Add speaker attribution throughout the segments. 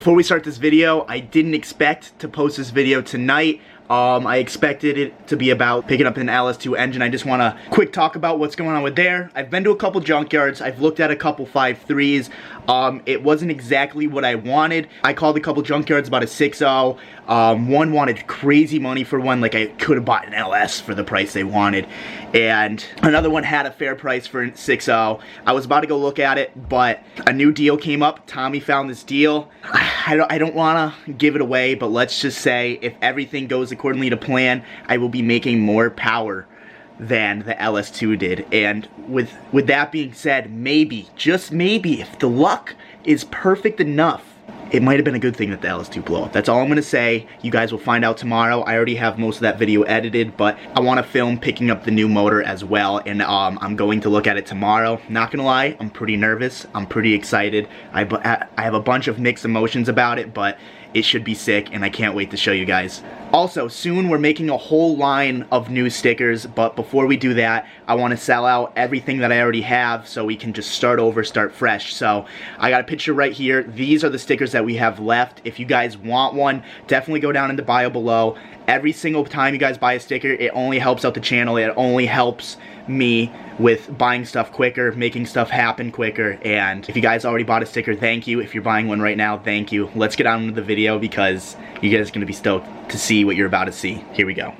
Speaker 1: Before we start this video, I didn't expect to post this video tonight. I expected it to be about picking up an LS2 engine. I just want to quick talk about what's going on with there. I've been to a couple junkyards. I've looked at a couple 5.3s. It wasn't exactly what I wanted. I called a couple junkyards about a 6.0. One wanted crazy money for one, like I could have bought an LS for the price they wanted. And another one had a fair price for a 6.0. I was about to go look at it, but a new deal came up. Tommy found this deal. I don't want to give it away, but let's just say if everything goes accordingly to plan, I will be making more power than the LS2 did. And with that being said, maybe, just maybe, if the luck is perfect enough, it might have been a good thing that the LS2 blew up. That's all I'm gonna say. You guys will find out tomorrow. I already have most of that video edited, but I want to film picking up the new motor as well, and I'm going to look at it tomorrow. Not gonna lie, I'm pretty nervous. I'm pretty excited. I have a bunch of mixed emotions about it, but it should be sick, and I can't wait to show you guys. Also, soon we're making a whole line of new stickers, but before we do that, I want to sell out everything that I already have so we can just start over, start fresh. So I got a picture right here. These are the stickers that we have left. If you guys want one, definitely go down in the bio below. Every single time you guys buy a sticker, it only helps out the channel. It only helps me with buying stuff quicker, making stuff happen quicker. And if you guys already bought a sticker, thank you. If you're buying one right now, thank you. Let's get on with the video because you guys are gonna be stoked to see what you're about to see. Here we go.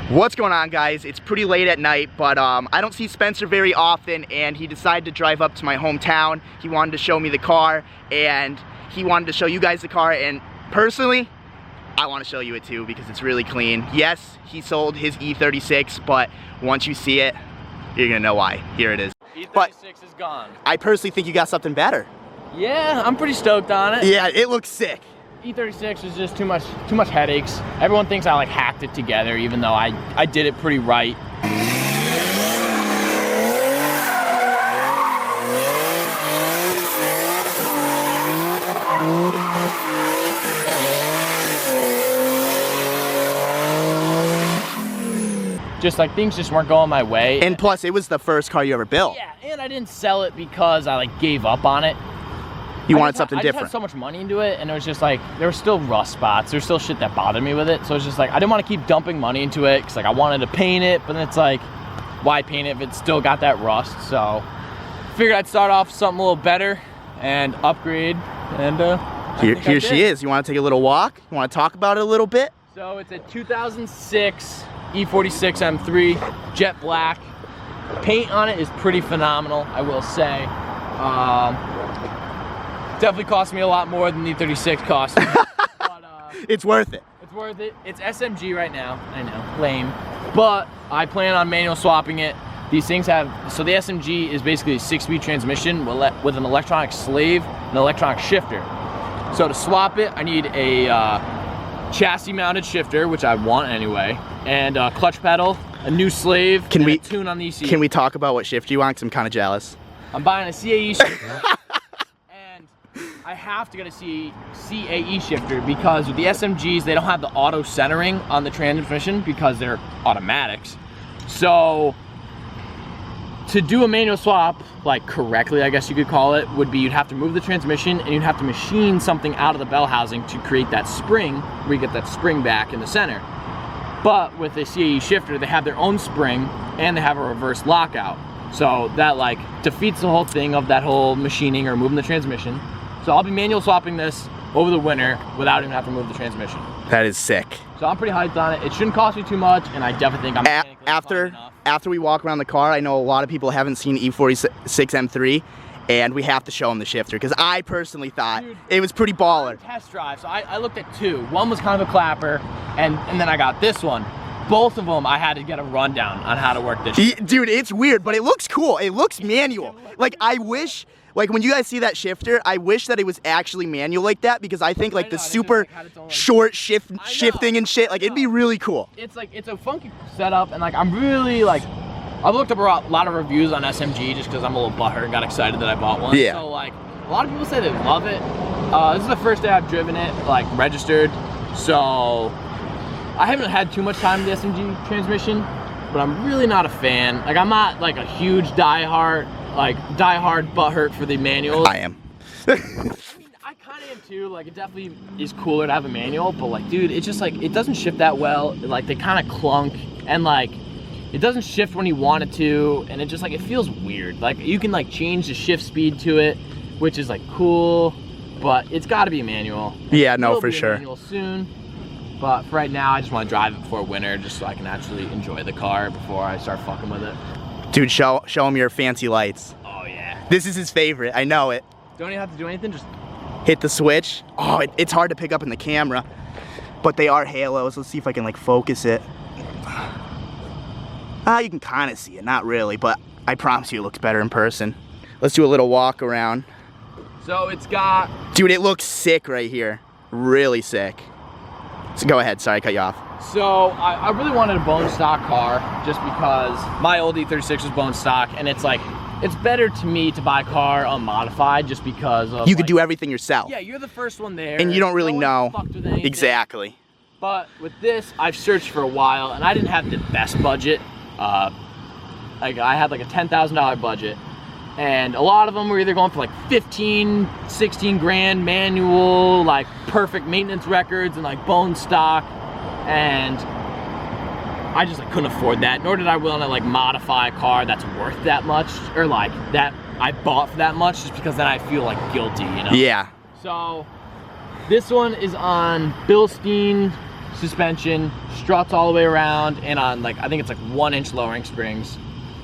Speaker 1: What's going on, guys? It's pretty late at night, but I don't see Spencer very often, and he decided to drive up to my hometown. He wanted to show me the car, and he wanted to show you guys the car, and personally, I want to show you it too because it's really clean. Yes, he sold his E36, but once you see it, you're gonna know why. Here it is.
Speaker 2: E36 is gone.
Speaker 1: I personally think you got something better.
Speaker 2: Yeah, I'm pretty stoked on it.
Speaker 1: Yeah, it looks sick.
Speaker 2: E36 is just too much headaches. Everyone thinks I like hacked it together, even though I did it pretty right. Just like things just weren't going my way.
Speaker 1: And plus, it was the first car you ever built.
Speaker 2: Yeah, and I didn't sell it because I like gave up on it.
Speaker 1: You wanted something different.
Speaker 2: I just had so much money into it, and it was just like, there were still rust spots. There's still shit that bothered me with it. So it's just like, I didn't want to keep dumping money into it because like I wanted to paint it, but then it's like, why paint it if it's still got that rust? So figured I'd start off something a little better and upgrade. And
Speaker 1: here she is. You want to take a little walk? You want to talk about it a little bit?
Speaker 2: So it's a 2006 E46 M3, jet black. Paint on it is pretty phenomenal, I will say. Definitely cost me a lot more than the E36 cost me. But,
Speaker 1: it's worth it.
Speaker 2: It's worth it. It's SMG right now. I know, lame. But I plan on manual swapping it. These things have, so the SMG is basically a 6-speed transmission with an electronic slave and an electronic shifter. So to swap it, I need a chassis mounted shifter, which I want anyway, and a clutch pedal, a new slave, and a tune on the ECU.
Speaker 1: Can we talk about what shifter you want? Because I'm kind of jealous.
Speaker 2: I'm buying a CAE shifter. And I have to get a CAE shifter because with the SMGs, they don't have the auto centering on the transmission because they're automatics. So to do a manual swap, like correctly, I guess you could call it, would be you'd have to move the transmission and you'd have to machine something out of the bell housing to create that spring, where you get that spring back in the center. But with the CAE shifter, they have their own spring and they have a reverse lockout. So that like defeats the whole thing of that whole machining or moving the transmission. So I'll be manual swapping this over the winter without even having to move the transmission.
Speaker 1: That is sick.
Speaker 2: So I'm pretty hyped on it. It shouldn't cost me too much, and I definitely think I'm mechanically fine enough.
Speaker 1: After we walk around the car, I know a lot of people haven't seen E46 M3, and we have to show them the shifter because I personally thought it was pretty baller.
Speaker 2: Test drive. So I looked at two. One was kind of a clapper, and then I got this one. Both of them, I had to get a rundown on how to work this shit.
Speaker 1: Dude, it's weird, but it looks cool. It looks manual. Like, I wish, like, when you guys see that shifter, I wish that it was actually manual like that because I think, like, the super short shifting and shit, like, it'd be really cool.
Speaker 2: It's, like, it's a funky setup, and, like, I'm really, like, I've looked up a lot of reviews on SMG just because I'm a little butthurt and got excited that I bought one.
Speaker 1: Yeah.
Speaker 2: So, like, a lot of people say they love it. This is the first day I've driven it, like, registered, so I haven't had too much time with the SMG transmission, but I'm really not a fan. Like, I'm not like a huge die-hard butthurt for the manuals.
Speaker 1: I am.
Speaker 2: I mean, I kind saying too, like it definitely is cooler to have a manual, but like, dude, it's just like, it doesn't shift that well. Like they kind of clunk, and like, it doesn't shift when you want it to, and it just like, it feels weird. Like you can like change the shift speed to it, which is like cool, but it's gotta be a manual.
Speaker 1: Yeah, no, for sure.
Speaker 2: Manual soon, but for right now, I just want to drive it before winter, just so I can actually enjoy the car before I start fucking with it.
Speaker 1: Dude, show him your fancy lights.
Speaker 2: Oh yeah.
Speaker 1: This is his favorite, I know it.
Speaker 2: Don't even have to do anything, just
Speaker 1: hit the switch. Oh, it's hard to pick up in the camera, but they are halos. Let's see if I can like focus it. You can kind of see it, not really, but I promise you it looks better in person. Let's do a little walk around.
Speaker 2: So it's got...
Speaker 1: Dude, it looks sick right here. Really sick. So go ahead, sorry I cut you off.
Speaker 2: So I really wanted a bone stock car just because my old E36 was bone stock, and it's like, it's better to me to buy a car unmodified just because of
Speaker 1: you could do everything yourself.
Speaker 2: Yeah, you're the first one there.
Speaker 1: And you don't really know.
Speaker 2: With
Speaker 1: exactly.
Speaker 2: But with this, I've searched for a while, and I didn't have the best budget. Like I had like a $10,000 budget, and a lot of them were either going for like 15, 16 grand manual, like perfect maintenance records and like bone stock, and I just like couldn't afford that, nor did I willing to like modify a car that's worth that much, or like that I bought for that much, just because then I feel like guilty, you know?
Speaker 1: Yeah.
Speaker 2: So this one is on Bilstein suspension, struts all the way around, and on like, I think it's like 1-inch lowering springs.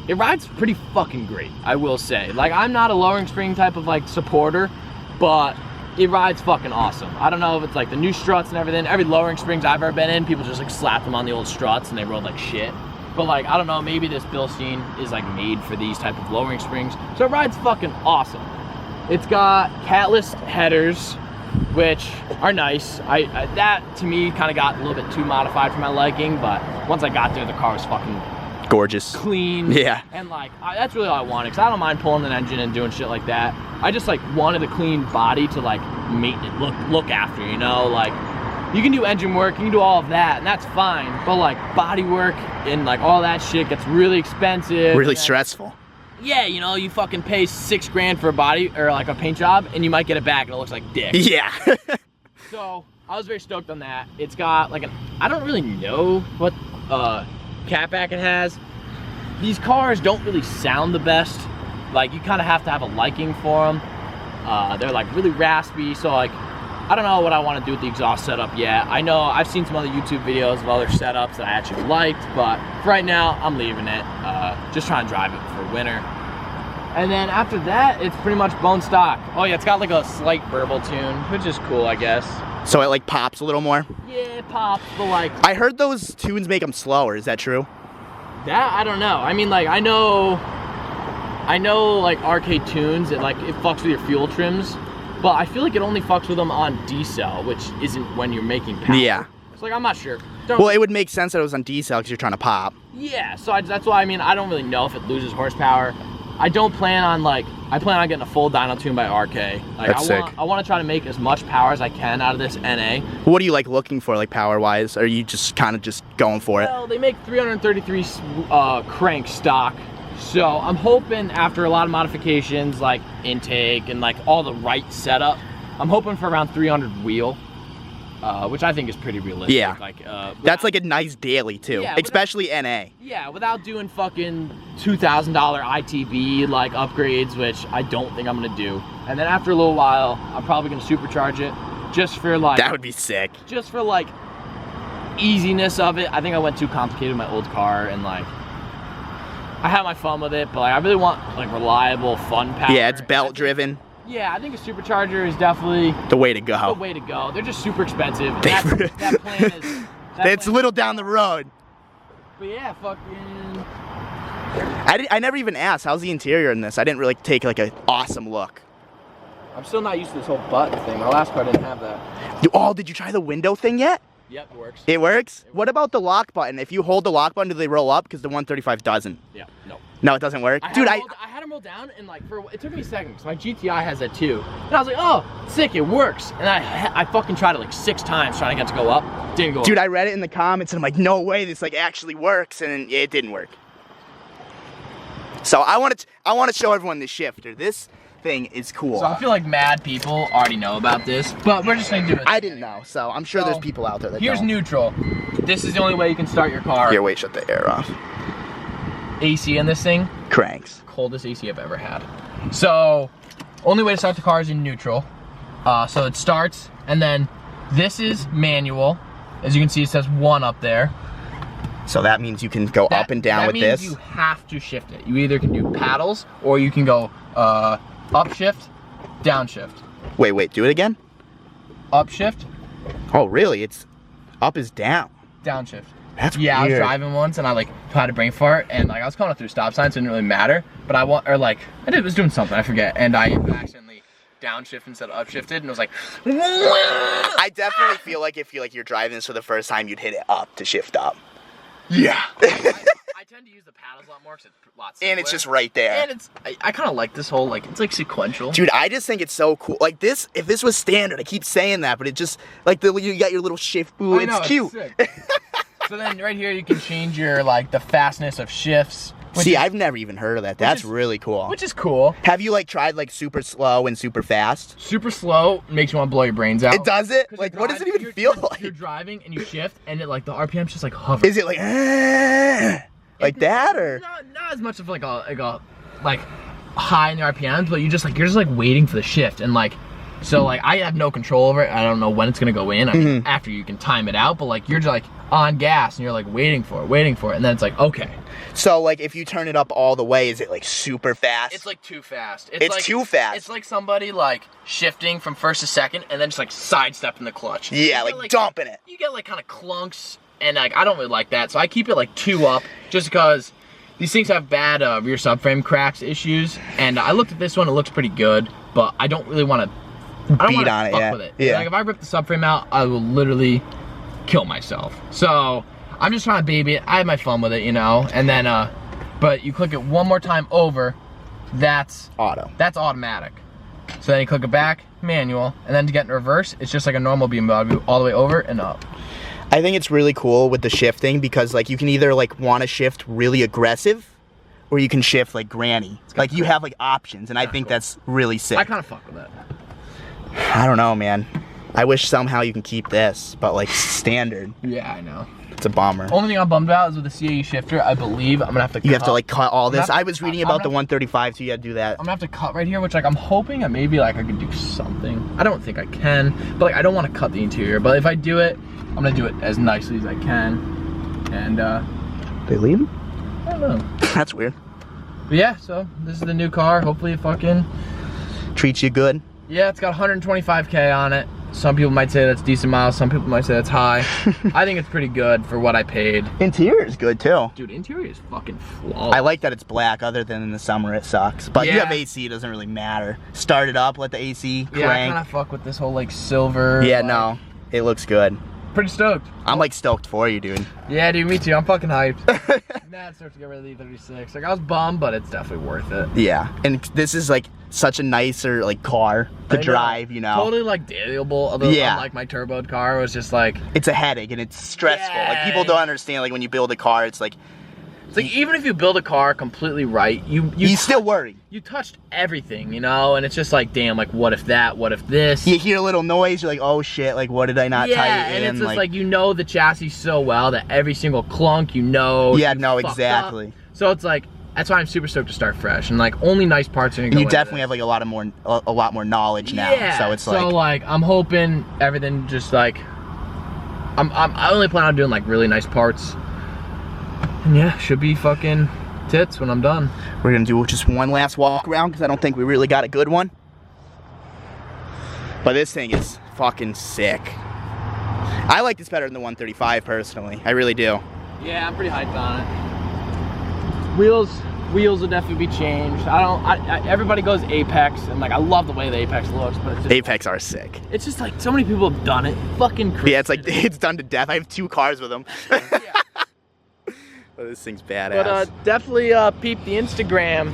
Speaker 2: It rides pretty fucking great, I will say. Like, I'm not a lowering spring type of like supporter, but it rides fucking awesome. I don't know if it's like the new struts and everything. Every lowering springs I've ever been in, people just like slap them on the old struts and they rode like shit. But like, I don't know, maybe this Bilstein is like made for these type of lowering springs. So it rides fucking awesome. It's got catless headers, which are nice. That to me kind of got a little bit too modified for my liking, but once I got there, the car was fucking
Speaker 1: gorgeous,
Speaker 2: clean.
Speaker 1: Yeah.
Speaker 2: And like, that's really all I wanted, because I don't mind pulling an engine and doing shit like that. I just like wanted a clean body to like maintenance, look after, you know? Like, you can do engine work, you can do all of that, and that's fine, but like body work and like all that shit gets really expensive.
Speaker 1: Really stressful.
Speaker 2: Yeah, you know, you fucking pay 6 grand for a body or like a paint job, and you might get it back and it looks like dick.
Speaker 1: Yeah.
Speaker 2: So I was very stoked on that. It's got like I don't really know what catback it has. These cars don't really sound the best. Like, you kind of have to have a liking for them. They're like really raspy, so like, I don't know what I want to do with the exhaust setup yet. I know I've seen some other YouTube videos of other setups that I actually liked, but for right now, I'm leaving it. Just trying to drive it for winter. And then after that, it's pretty much bone stock. Oh yeah, it's got like a slight burble tune, which is cool, I guess.
Speaker 1: So it like pops a little more?
Speaker 2: Yeah, it pops, but like...
Speaker 1: I heard those tunes make them slower, is that true?
Speaker 2: That, I don't know. I mean, like, I know like arcade tunes, it fucks with your fuel trims, but I feel like it only fucks with them on D-cell, which isn't when you're making power.
Speaker 1: Yeah.
Speaker 2: It's like, I'm not sure.
Speaker 1: Well, it would make sense that it was on D-cell because you're trying to pop.
Speaker 2: Yeah, so that's why, I mean, I don't really know if it loses horsepower. I don't plan on like, I plan on getting a full dyno tune by RK. Like,
Speaker 1: That's sick.
Speaker 2: I want to try to make as much power as I can out of this NA.
Speaker 1: What are you like looking for, like power-wise? Or are you just kind of just going for it?
Speaker 2: Well, they make 333 crank stock. So I'm hoping after a lot of modifications, like intake and like all the right setup, I'm hoping for around 300 wheel, which I think is pretty realistic.
Speaker 1: Yeah,
Speaker 2: like
Speaker 1: that's like a nice daily too, yeah, especially NA.
Speaker 2: Yeah, without doing fucking $2,000 ITB like upgrades, which I don't think I'm gonna do. And then after a little while, I'm probably gonna supercharge it, just for like.
Speaker 1: That would be sick.
Speaker 2: Just for like easiness of it. I think I went too complicated with my old car, and like, I had my fun with it, but like, I really want like reliable, fun power.
Speaker 1: Yeah, it's belt driven.
Speaker 2: Yeah, I think a supercharger is definitely
Speaker 1: the way to go.
Speaker 2: The way to go. They're just super expensive. That plan is.
Speaker 1: It's a little down the road.
Speaker 2: But yeah, fucking.
Speaker 1: I never even asked, how's the interior in this? I didn't really take like an awesome look.
Speaker 2: I'm still not used to this whole button thing. My last car didn't have that.
Speaker 1: Oh, did you try the window thing yet?
Speaker 2: Yep, it works.
Speaker 1: It works? What about the lock button? If you hold the lock button, do they roll up? Because the 135 doesn't.
Speaker 2: Yeah, no.
Speaker 1: No, it doesn't work? Dude,
Speaker 2: I had them roll down, and like, it took me a second, because my GTI has that too. And I was like, oh, sick, it works. And I fucking tried it like 6 times trying to get it to go up. Didn't go up.
Speaker 1: Dude, I read it in the comments, and I'm like, no way, this like actually works, and it didn't work. So I want to show everyone this shifter. This thing is cool.
Speaker 2: So I feel like mad people already know about this, but we're just gonna do it.
Speaker 1: I didn't know, so I'm sure there's people out there that
Speaker 2: Here's
Speaker 1: don't.
Speaker 2: neutral. This is the only way you can start your car.
Speaker 1: Here, wait, shut the air off.
Speaker 2: AC in this thing,
Speaker 1: Cranks.
Speaker 2: coldest AC I've ever had. So, only way to start the car is in neutral. So it starts, and then this is manual. As you can see, it says 1 up there.
Speaker 1: So that means you can go up and down with this?
Speaker 2: That means you have to shift it. You either can do paddles, or you can go upshift, downshift.
Speaker 1: Wait, do it again?
Speaker 2: Upshift.
Speaker 1: Oh, really? It's up is down.
Speaker 2: Downshift.
Speaker 1: That's
Speaker 2: weird. I was driving once and I like had a brain fart and like I was coming up through stop signs, so it didn't really matter. But I was doing something, I forget, and I accidentally downshift instead of upshifted, and it was like.
Speaker 1: I definitely feel like if you're driving this for the first time, you'd hit it up to shift up.
Speaker 2: Yeah. I tend to use the paddles a lot more because it's a lot simpler.
Speaker 1: And it's just right there.
Speaker 2: And I kind of like this whole, like, it's like sequential.
Speaker 1: Dude, I just think it's so cool. Like this, if this was standard, I keep saying that, but it just, like you got your little shift boo, it's cute.
Speaker 2: So then right here you can change your, like, the fastness of shifts.
Speaker 1: See, I've never even heard of that. That's really cool.
Speaker 2: Which is cool.
Speaker 1: Have you like tried like super slow and super fast?
Speaker 2: Super slow makes you want to blow your brains out.
Speaker 1: It does it? Like what does it even feel like?
Speaker 2: You're driving and you shift and it like the RPM's just like hovering.
Speaker 1: Is it like that or?
Speaker 2: Not as much of like a high in the RPMs, but you're just like waiting for the shift and like. So like I have no control over it. I don't know when it's gonna go in. I mean, after you can time it out, but like you're just like on gas and you're like waiting for it, and then it's like okay.
Speaker 1: So like if you turn it up all the way, is it like super fast?
Speaker 2: It's like too fast.
Speaker 1: It's like, too fast.
Speaker 2: It's like somebody like shifting from first to second and then just like sidestepping the clutch.
Speaker 1: Yeah, like dumping it.
Speaker 2: You get like kind of clunks and like I don't really like that. So I keep it like 2 up just because these things have bad rear subframe cracks issues. And I looked at this one, it looks pretty good, but I don't really want to. I don't want to fuck with it.
Speaker 1: Yeah.
Speaker 2: Like if I rip the subframe out, I will literally kill myself. So I'm just trying to baby it. I have my fun with it, you know. And then, but you click it one more time over, that's
Speaker 1: auto.
Speaker 2: That's automatic. So then you click it back, manual, and then to get in reverse, it's just like a normal BMW all the way over and up.
Speaker 1: I think it's really cool with the shifting because like you can either like want to shift really aggressive, or you can shift like granny. Like you have like options, and I think that's really sick.
Speaker 2: I kind of fuck with it.
Speaker 1: I don't know, man. I wish somehow you can keep this, but like standard.
Speaker 2: Yeah, I know.
Speaker 1: It's a bummer.
Speaker 2: Only thing I'm bummed about is with the CAE shifter, I believe I'm gonna have to
Speaker 1: You have to like cut all this. I was reading about the 135, so you gotta do that.
Speaker 2: I'm gonna have to cut right here, which like I'm hoping that maybe like I could do something. I don't think I can, but like I don't want to cut the interior. But if I do it, I'm gonna do it as nicely as I can. And
Speaker 1: they leave?
Speaker 2: I don't know.
Speaker 1: That's weird.
Speaker 2: But yeah, so this is the new car. Hopefully it fucking
Speaker 1: treats you good.
Speaker 2: Yeah, it's got 125K on it. Some people might say that's decent miles, some people might say that's high. I think it's pretty good for what I paid.
Speaker 1: Interior is good too.
Speaker 2: Dude, interior is fucking flawless.
Speaker 1: I like that it's black, other than in the summer it sucks. But you have AC, it doesn't really matter. Start it up, let the AC crank.
Speaker 2: Yeah, I kind of fuck with this whole like silver.
Speaker 1: Yeah,
Speaker 2: like,
Speaker 1: no, it looks good.
Speaker 2: Pretty stoked.
Speaker 1: I'm like stoked for you, dude.
Speaker 2: Yeah, dude, me too. I'm fucking hyped. Mad stoked to get rid of the E36. Like I was bummed, but it's definitely worth it.
Speaker 1: Yeah, and this is like such a nicer like car to drive, you know.
Speaker 2: Totally like dateable. Although unlike my turboed car, it was just like
Speaker 1: it's a headache and it's stressful. Yeah. Like people don't understand. Like when you build a car, it's like
Speaker 2: even if you build a car completely right, you
Speaker 1: still worry.
Speaker 2: You touched everything, you know, and it's just like, damn, like what if that? What if this?
Speaker 1: You hear a little noise, you're like, oh shit, like what did I not tighten?
Speaker 2: Yeah, and it's just like you know the chassis so well that every single clunk, you know.
Speaker 1: Yeah, no, exactly.
Speaker 2: Up. So it's like that's why I'm super stoked to start fresh, and like only nice parts are gonna go.
Speaker 1: You definitely have like a lot more knowledge now.
Speaker 2: Yeah.
Speaker 1: So it's like.
Speaker 2: So like I'm hoping everything just like I only plan on doing like really nice parts. And yeah, should be fucking tits when I'm done.
Speaker 1: We're gonna do just one last walk around because I don't think we really got a good one. But this thing is fucking sick. I like this better than the 135 personally. I really do.
Speaker 2: Yeah, I'm pretty hyped on it. Wheels will definitely be changed. Everybody goes Apex, and like I love the way the Apex looks, but it's just
Speaker 1: Apex are sick.
Speaker 2: It's just like so many people have done it. Fucking crazy.
Speaker 1: Yeah, it's like it's done to death. I have 2 cars with them.
Speaker 2: Yeah.
Speaker 1: Oh, this thing's badass.
Speaker 2: But definitely peep the Instagram.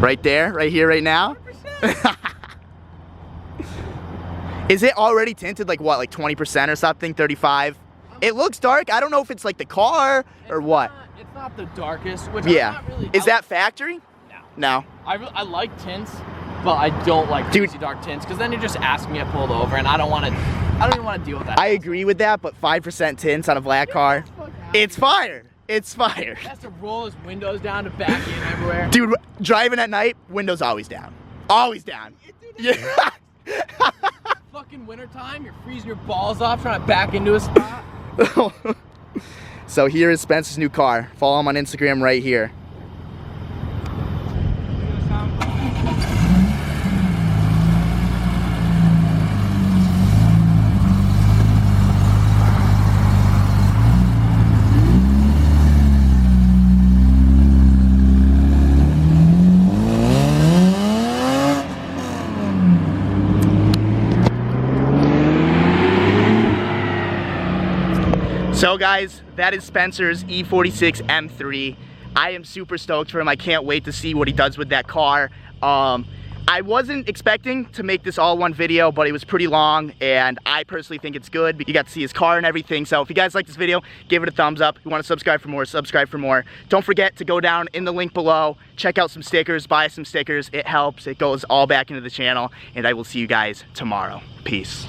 Speaker 1: Right there, right here, right now. Is it already tinted like what, like 20% or something, 35? It looks dark. I don't know if it's like the car or what.
Speaker 2: It's not the darkest. Which
Speaker 1: yeah.
Speaker 2: I'm not really,
Speaker 1: Is that factory?
Speaker 2: No.
Speaker 1: No.
Speaker 2: I like tints, but I don't like crazy dark tints because then you're just asking me to pull over, and I don't even want to deal with that.
Speaker 1: I agree with that, but 5% tints on a black car, it's fire. It's fire.
Speaker 2: He has to roll his windows down to back in everywhere.
Speaker 1: Dude, driving at night, windows always down. Always down. Yeah.
Speaker 2: Fucking wintertime, you're freezing your balls off trying to back into a spot.
Speaker 1: So here is Spencer's new car. Follow him on Instagram right here. So guys, that is Spencer's E46 M3. I am super stoked for him. I can't wait to see what he does with that car. I wasn't expecting to make this all one video, but it was pretty long, and I personally think it's good. You got to see his car and everything. So if you guys like this video, give it a thumbs up. If you want to subscribe for more, subscribe for more. Don't forget to go down in the link below, check out some stickers, buy some stickers. It helps. It goes all back into the channel, and I will see you guys tomorrow. Peace.